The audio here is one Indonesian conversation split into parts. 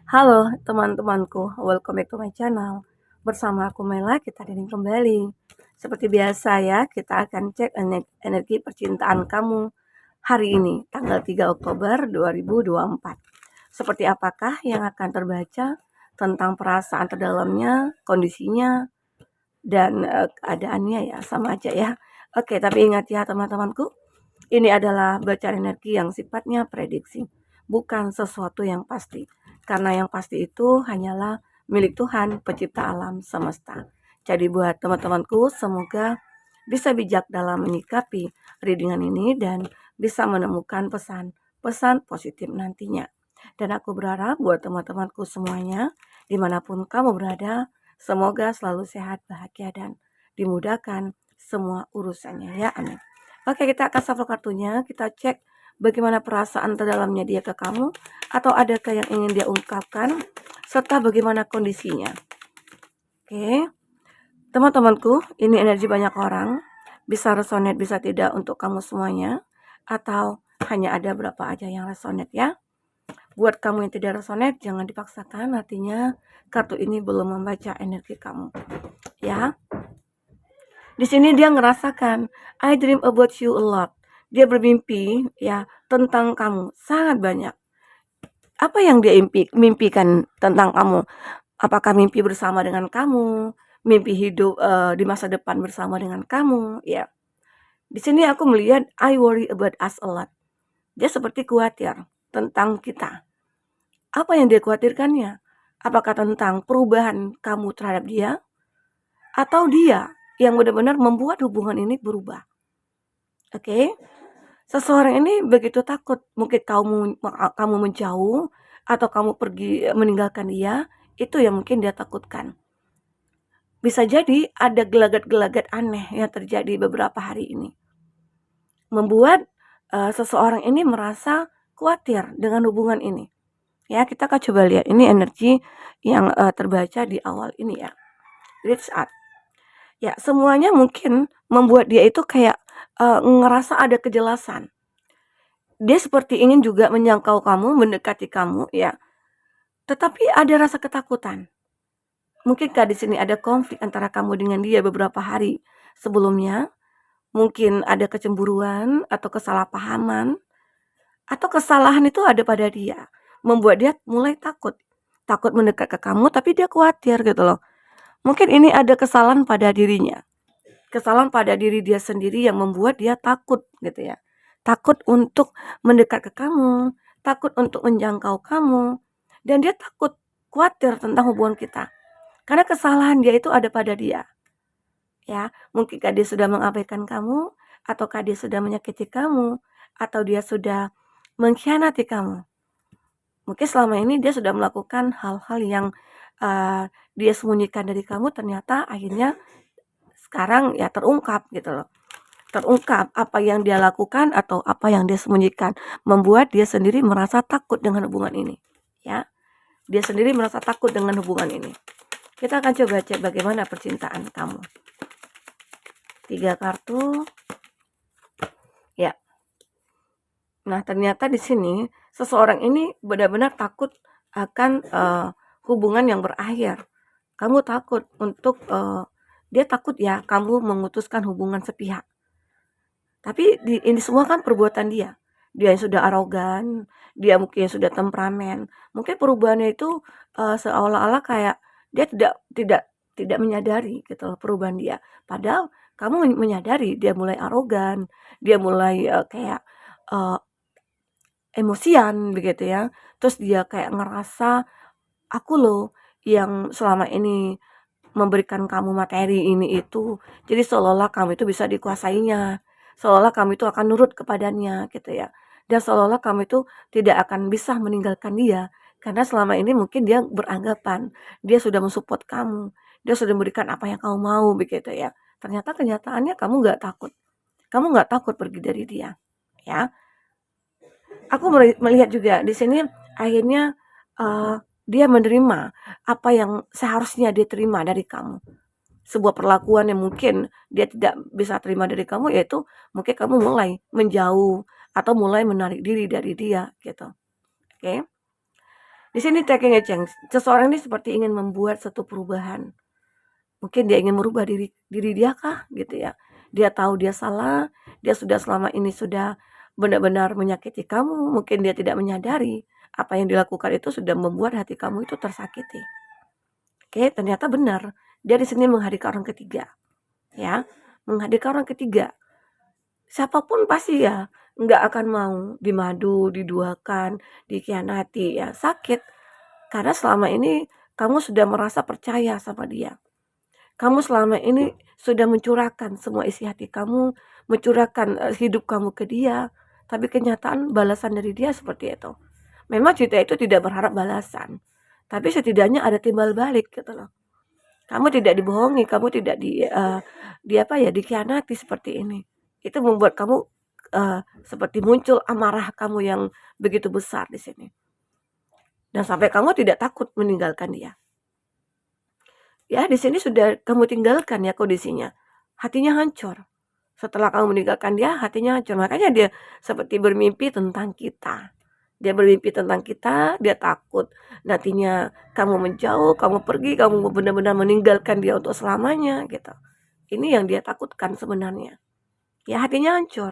Halo teman-temanku, welcome back to my channel. Bersama aku Mela, kita healing kembali. Seperti biasa ya, kita akan cek energi percintaan kamu hari ini, tanggal 3 Oktober 2024. Seperti apakah yang akan terbaca tentang perasaan terdalamnya, kondisinya, dan keadaannya ya, sama aja ya. Oke, tapi ingat ya teman-temanku, ini adalah bacaan energi yang sifatnya prediksi, bukan sesuatu yang pasti. Karena yang pasti itu hanyalah milik Tuhan, pencipta alam semesta. Jadi buat teman-temanku, semoga bisa bijak dalam menyikapi readingan ini dan bisa menemukan pesan-pesan positif nantinya. Dan aku berharap buat teman-temanku semuanya, dimanapun kamu berada, semoga selalu sehat, bahagia, dan dimudahkan semua urusannya ya, amin. Oke, kita akan shuffle kartunya, kita cek bagaimana perasaan terdalamnya dia ke kamu, atau adakah yang ingin dia ungkapkan, serta bagaimana kondisinya. Oke, teman-temanku, ini energi banyak orang, bisa resonate, bisa tidak untuk kamu semuanya, atau hanya ada berapa aja yang resonate ya. Buat kamu yang tidak resonate, jangan dipaksakan, artinya kartu ini belum membaca energi kamu. Ya, di sini dia ngerasakan, I dream about you a lot. Dia bermimpi ya tentang kamu sangat banyak. Apa yang dia mimpikan tentang kamu? Apakah mimpi bersama dengan kamu? Mimpi hidup di masa depan bersama dengan kamu? Ya. Di sini aku melihat I worry about us a lot. Dia seperti khawatir tentang kita. Apa yang dia khawatirkannya? Apakah tentang perubahan kamu terhadap dia? Atau dia yang benar-benar membuat hubungan ini berubah? Oke, seseorang ini begitu takut, mungkin kamu menjauh atau kamu pergi meninggalkan dia, itu yang mungkin dia takutkan. Bisa jadi ada gelagat-gelagat aneh yang terjadi beberapa hari ini. Membuat seseorang ini merasa khawatir dengan hubungan ini. Ya, kita akan coba lihat ini energi yang terbaca di awal ini ya. Reach out. Ya, semuanya mungkin membuat dia itu kayak ngerasa ada kejelasan. Dia seperti ingin juga menjangkau kamu, mendekati kamu ya. Tetapi ada rasa ketakutan. Mungkinkah di sini ada konflik antara kamu dengan dia beberapa hari sebelumnya? Mungkin ada kecemburuan atau kesalahpahaman atau kesalahan itu ada pada dia, membuat dia mulai takut. Takut mendekat ke kamu tapi dia khawatir gitu loh. Mungkin ini ada kesalahan pada dirinya. Kesalahan pada diri dia sendiri yang membuat dia takut gitu ya. Takut untuk mendekat ke kamu, takut untuk menjangkau kamu, dan dia takut, khawatir tentang hubungan kita. Karena kesalahan dia itu ada pada dia. Ya, mungkinkah dia sudah mengabaikan kamu, ataukah dia sudah menyakiti kamu, atau dia sudah mengkhianati kamu. Mungkin selama ini dia sudah melakukan hal-hal yang dia sembunyikan dari kamu, ternyata akhirnya sekarang ya terungkap gitu loh. Terungkap apa yang dia lakukan atau apa yang dia sembunyikan, membuat dia sendiri merasa takut dengan hubungan ini. Ya, dia sendiri merasa takut dengan hubungan ini. Kita akan coba cek bagaimana percintaan kamu. 3 kartu. Ya. Nah, ternyata di sini seseorang ini benar-benar takut akan hubungan yang berakhir. Kamu takut untuk dia takut ya kamu memutuskan hubungan sepihak. Tapi ini semua kan perbuatan dia. Dia yang sudah arogan, dia mungkin sudah temperamen. Mungkin perubahannya itu seolah-olah kayak dia tidak menyadari gitu loh perubahan dia. Padahal kamu menyadari dia mulai arogan, dia mulai kayak uh, emosian begitu ya. Terus dia kayak ngerasa aku loh yang selama ini memberikan kamu materi ini itu. Jadi seolah-olah kamu itu bisa dikuasainya. Seolah-olah kamu itu akan nurut kepadanya gitu ya. Dan seolah-olah kamu itu tidak akan bisa meninggalkan dia. Karena selama ini mungkin dia beranggapan dia sudah mensupport kamu. Dia sudah memberikan apa yang kamu mau begitu ya. Ternyata kenyataannya kamu nggak takut. Kamu nggak takut pergi dari dia. Ya, aku melihat juga di sini akhirnya dia menerima apa yang seharusnya dia terima dari kamu. Sebuah perlakuan yang mungkin dia tidak bisa terima dari kamu, yaitu mungkin kamu mulai menjauh atau mulai menarik diri dari dia gitu. Oke. Di sini taking a chance. Seseorang ini seperti ingin membuat satu perubahan. Mungkin dia ingin merubah diri diri dia kah gitu ya. Dia tahu dia salah, dia sudah selama ini sudah benar-benar menyakiti kamu, mungkin dia tidak menyadari apa yang dilakukan itu sudah membuat hati kamu itu tersakiti. Oke, ternyata benar. Dia di sini menghadirkan orang ketiga, ya. Menghadirkan orang ketiga. Siapapun pasti ya nggak akan mau dimadu, diduakan, dikhianati ya, sakit. Karena selama ini kamu sudah merasa percaya sama dia. Kamu selama ini sudah mencurahkan semua isi hati kamu, mencurahkan hidup kamu ke dia, tapi kenyataan balasan dari dia seperti itu. Memang kita itu tidak berharap balasan, tapi setidaknya ada timbal balik gitu loh. Kamu tidak dibohongi, kamu tidak dikhianati seperti ini. Itu membuat kamu seperti muncul amarah kamu yang begitu besar di sini. Dan sampai kamu tidak takut meninggalkan dia. Ya, di sini sudah kamu tinggalkan ya kondisinya. Hatinya hancur. Setelah kamu meninggalkan dia, hatinya hancur. Makanya dia seperti bermimpi tentang kita. Dia bermimpi tentang kita, dia takut nantinya kamu menjauh, kamu pergi, kamu benar-benar meninggalkan dia untuk selamanya gitu. Ini yang dia takutkan sebenarnya. Ya, hatinya hancur.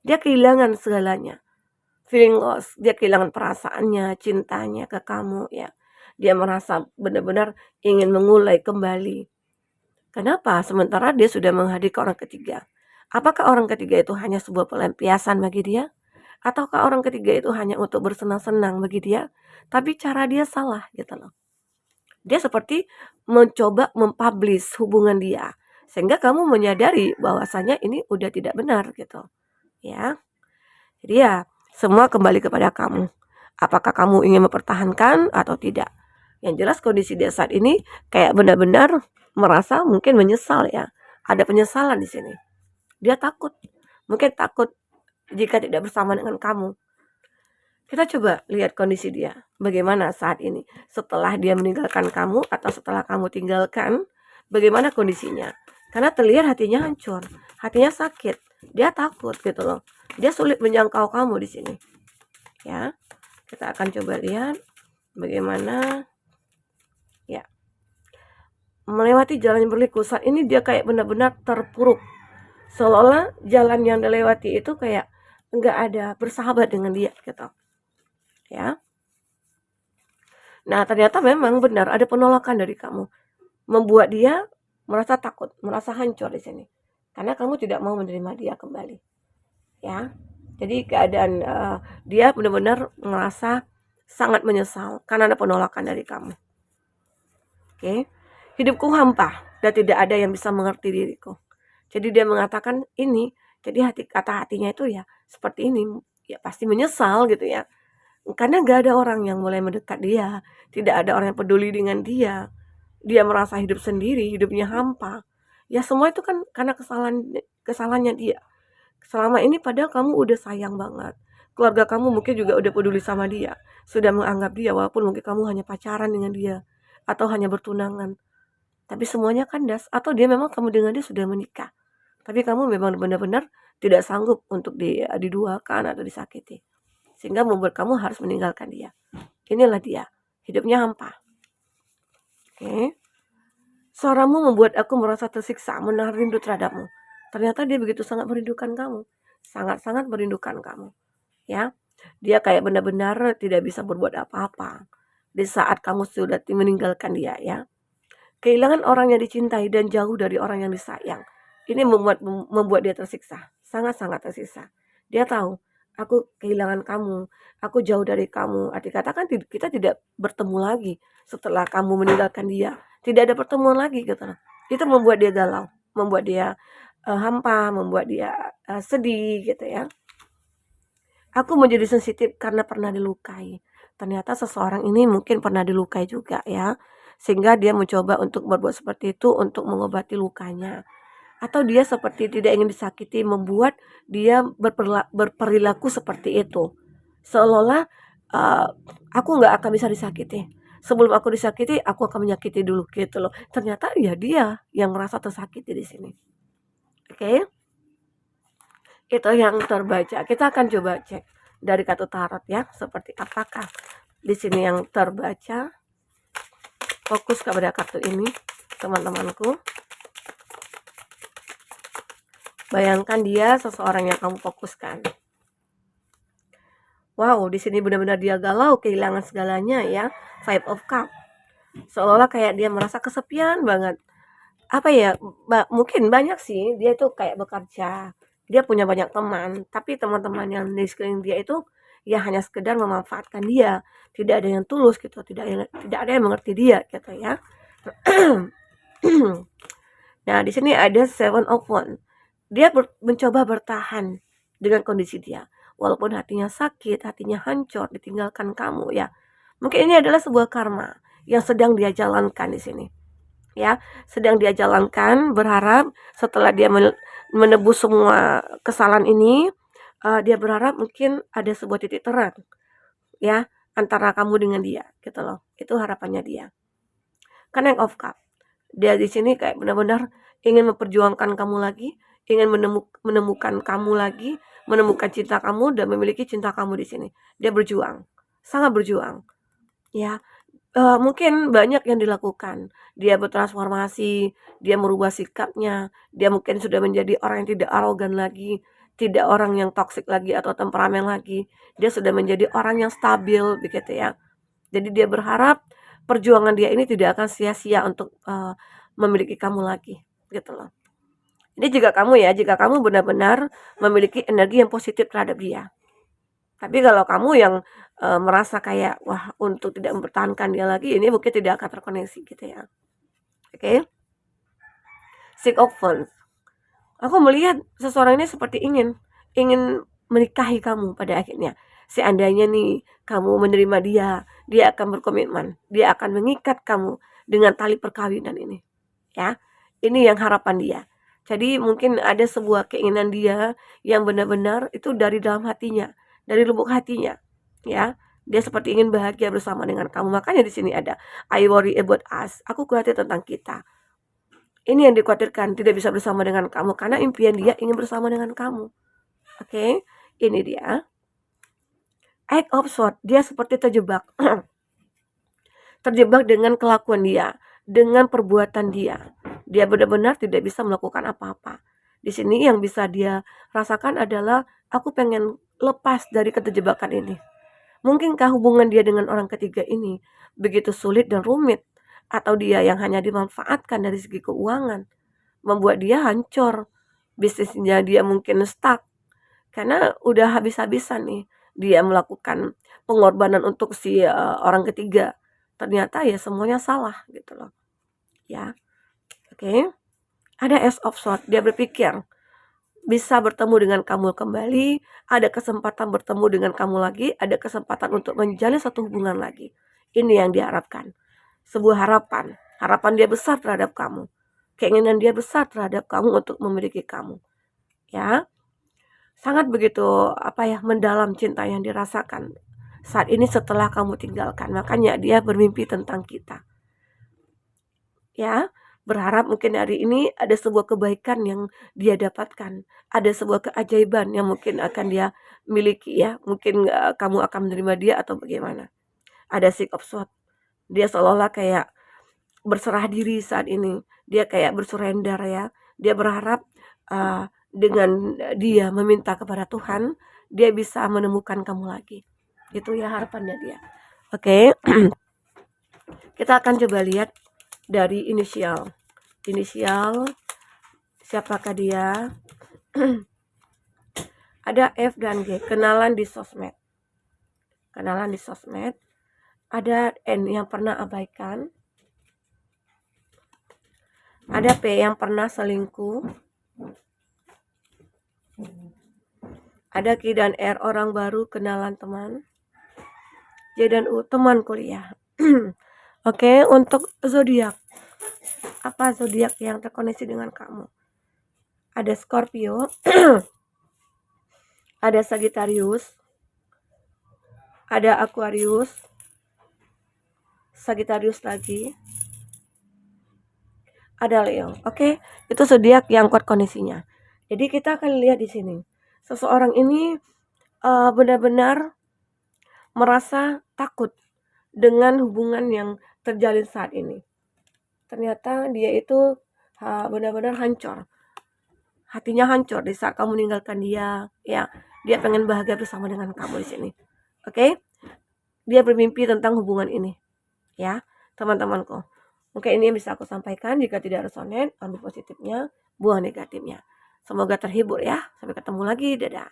Dia kehilangan segalanya. Feeling lost, dia kehilangan perasaannya, cintanya ke kamu ya. Dia merasa benar-benar ingin mengulai kembali. Kenapa? Sementara dia sudah menghadirkan orang ketiga. Apakah orang ketiga itu hanya sebuah pelampiasan bagi dia? Ataukah orang ketiga itu hanya untuk bersenang-senang bagi dia? Tapi cara dia salah gitu loh. Dia seperti mencoba mempublish hubungan dia. Sehingga kamu menyadari bahwasanya ini udah tidak benar gitu. Ya. Jadi ya, semua kembali kepada kamu. Apakah kamu ingin mempertahankan atau tidak? Yang jelas kondisi dia saat ini kayak benar-benar merasa mungkin menyesal ya. Ada penyesalan di sini. Dia takut. Mungkin takut jika tidak bersama dengan kamu. Kita coba lihat kondisi dia. Bagaimana saat ini. Setelah dia meninggalkan kamu atau setelah kamu tinggalkan, bagaimana kondisinya. Karena terlihat hatinya hancur. Hatinya sakit. Dia takut gitu loh. Dia sulit menjangkau kamu di sini. Ya. Kita akan coba lihat bagaimana ya. Melewati jalan yang berliku. Saat ini dia kayak benar-benar terpuruk. Seolah-olah jalan yang dilewati itu kayak enggak ada bersahabat dengan dia gitu. Ya. Nah, ternyata memang benar ada penolakan dari kamu. Membuat dia merasa takut, merasa hancur di sini. Karena kamu tidak mau menerima dia kembali. Ya. Jadi keadaan dia benar-benar merasa sangat menyesal karena ada penolakan dari kamu. Oke. Hidupku hampa dan tidak ada yang bisa mengerti diriku. Jadi dia mengatakan ini, jadi kata hatinya itu ya seperti ini, ya pasti menyesal gitu ya. Karena gak ada orang yang mulai mendekat dia, tidak ada orang yang peduli dengan dia. Dia merasa hidup sendiri, hidupnya hampa. Ya semua itu kan karena kesalahannya dia. Selama ini padahal kamu udah sayang banget. Keluarga kamu mungkin juga udah peduli sama dia. Sudah menganggap dia walaupun mungkin kamu hanya pacaran dengan dia. Atau hanya bertunangan. Tapi semuanya kandas. Atau dia memang kamu dengan dia sudah menikah. Tapi kamu memang benar-benar tidak sanggup untuk diduakan atau disakiti. Sehingga membuat kamu harus meninggalkan dia. Inilah dia. Hidupnya hampa. Oke. Suaramu membuat aku merasa tersiksa, menahan rindu terhadapmu. Ternyata dia begitu sangat merindukan kamu. Sangat-sangat merindukan kamu. Ya. Dia kayak benar-benar tidak bisa berbuat apa-apa. Di saat kamu sudah meninggalkan dia ya. Kehilangan orang yang dicintai dan jauh dari orang yang disayang. Ini membuat dia tersiksa. Sangat-sangat tersiksa. Dia tahu, aku kehilangan kamu. Aku jauh dari kamu. Arti kata kan kita tidak bertemu lagi setelah kamu meninggalkan dia. Tidak ada pertemuan lagi gitu. Itu membuat dia galau. Membuat dia hampa. Membuat dia sedih gitu ya. Aku menjadi sensitif karena pernah dilukai. Ternyata seseorang ini mungkin pernah dilukai juga ya. Sehingga dia mencoba untuk berbuat seperti itu untuk mengobati lukanya. Atau dia seperti tidak ingin disakiti membuat dia berperilaku seperti itu. Seolah-olah aku nggak akan bisa disakiti. Sebelum aku disakiti, aku akan menyakiti dulu gitu loh. Ternyata ya dia yang merasa tersakiti di sini. Oke. Itu yang terbaca. Kita akan coba cek dari kartu tarot ya, seperti apakah di sini yang terbaca. Fokus kepada kartu ini, teman-temanku. Bayangkan dia seseorang yang kamu fokuskan. Wow, di sini benar-benar dia galau, kehilangan segalanya ya. Five of Cup. Seolah-olah kayak dia merasa kesepian banget. Apa ya, mungkin banyak sih, dia itu kayak bekerja. Dia punya banyak teman, tapi teman-teman yang di sekeliling dia itu ya hanya sekedar memanfaatkan dia. Tidak ada yang tulus gitu, tidak ada yang mengerti dia gitu ya. Nah, di sini ada Seven of Wands. Dia mencoba bertahan dengan kondisi dia. Walaupun hatinya sakit, hatinya hancur, ditinggalkan kamu ya. Mungkin ini adalah sebuah karma yang sedang dia jalankan di sini. Ya, sedang dia jalankan, berharap setelah dia menebus semua kesalahan ini, dia berharap mungkin ada sebuah titik terang ya antara kamu dengan dia gitu loh. Itu harapannya dia. Connect of Cup. Dia di sini kayak benar-benar ingin memperjuangkan kamu lagi, ingin menemukan kamu lagi, menemukan cinta kamu dan memiliki cinta kamu di sini. Dia berjuang, sangat berjuang. Ya, mungkin banyak yang dilakukan. Dia bertransformasi, dia merubah sikapnya, dia mungkin sudah menjadi orang yang tidak arogan lagi, tidak orang yang toksik lagi atau temperamen lagi. Dia sudah menjadi orang yang stabil begitu ya. Jadi dia berharap perjuangan dia ini tidak akan sia-sia untuk memiliki kamu lagi gitu loh. Ini jika kamu ya, jika kamu benar-benar memiliki energi yang positif terhadap dia. Tapi kalau kamu yang merasa kayak wah untuk tidak mempertahankan dia lagi, ini mungkin tidak akan terkoneksi gitu ya. Oke. Six of Wands. Aku melihat seseorang ini seperti ingin menikahi kamu pada akhirnya. Seandainya nih kamu menerima dia, dia akan berkomitmen, dia akan mengikat kamu dengan tali perkawinan ini. Ya. Ini yang harapan dia. Jadi mungkin ada sebuah keinginan dia yang benar-benar itu dari dalam hatinya, dari lubuk hatinya. Ya. Dia seperti ingin bahagia bersama dengan kamu. Makanya di sini ada I worry about us. Aku khawatir tentang kita. Ini yang dikhawatirkan, tidak bisa bersama dengan kamu karena impian dia ingin bersama dengan kamu. Oke, ini dia. Eight of Swords, dia seperti terjebak. Terjebak dengan kelakuan dia, dengan perbuatan dia. Dia benar-benar tidak bisa melakukan apa-apa. Di sini yang bisa dia rasakan adalah aku pengen lepas dari keterjebakan ini. Mungkinkah hubungan dia dengan orang ketiga ini begitu sulit dan rumit? Atau dia yang hanya dimanfaatkan dari segi keuangan, membuat dia hancur, bisnisnya dia mungkin stuck, karena udah habis-habisan nih, dia melakukan pengorbanan untuk si orang ketiga, ternyata ya semuanya salah gitu loh, ya. Oke. Ada Ace of Swords, dia berpikir bisa bertemu dengan kamu kembali, ada kesempatan bertemu dengan kamu lagi, ada kesempatan untuk menjalin satu hubungan lagi. Ini yang diharapkan. Sebuah harapan dia besar terhadap kamu. Keinginan dia besar terhadap kamu untuk memiliki kamu. Ya. Sangat begitu mendalam cinta yang dirasakan saat ini setelah kamu tinggalkan. Makanya dia bermimpi tentang kita. Ya. Berharap mungkin hari ini ada sebuah kebaikan yang dia dapatkan. Ada sebuah keajaiban yang mungkin akan dia miliki ya. Mungkin kamu akan menerima dia atau bagaimana. Ada Six of Swords. Dia seolah-olah kayak berserah diri saat ini. Dia kayak bersurrender ya. Dia berharap dengan dia meminta kepada Tuhan, dia bisa menemukan kamu lagi. Itu ya harapannya dia. Oke. Kita akan coba lihat dari inisial. Inisial siapakah dia? Ada F dan G, kenalan di sosmed. Kenalan di sosmed. Ada N yang pernah abaikan. Ada P yang pernah selingkuh. Ada Q dan R, orang baru, kenalan teman. J dan U, teman kuliah. Oke, untuk zodiak. Apa zodiak yang terkoneksi dengan kamu? Ada Scorpio. Ada Sagittarius. Ada Aquarius. Sagittarius lagi. Ada Leo. Oke, itu zodiak yang kuat kondisinya. Jadi kita akan lihat di sini. Seseorang ini benar-benar merasa takut dengan hubungan yang terjalin saat ini. Ternyata dia itu benar-benar hancur. Hatinya hancur di saat kamu meninggalkan dia, ya. Dia pengen bahagia bersama dengan kamu di sini. Oke? Dia bermimpi tentang hubungan ini, ya, teman-temanku. Mungkin ini yang bisa aku sampaikan. Jika tidak resonate, ambil positifnya, buang negatifnya. Semoga terhibur ya. Sampai ketemu lagi. Dadah.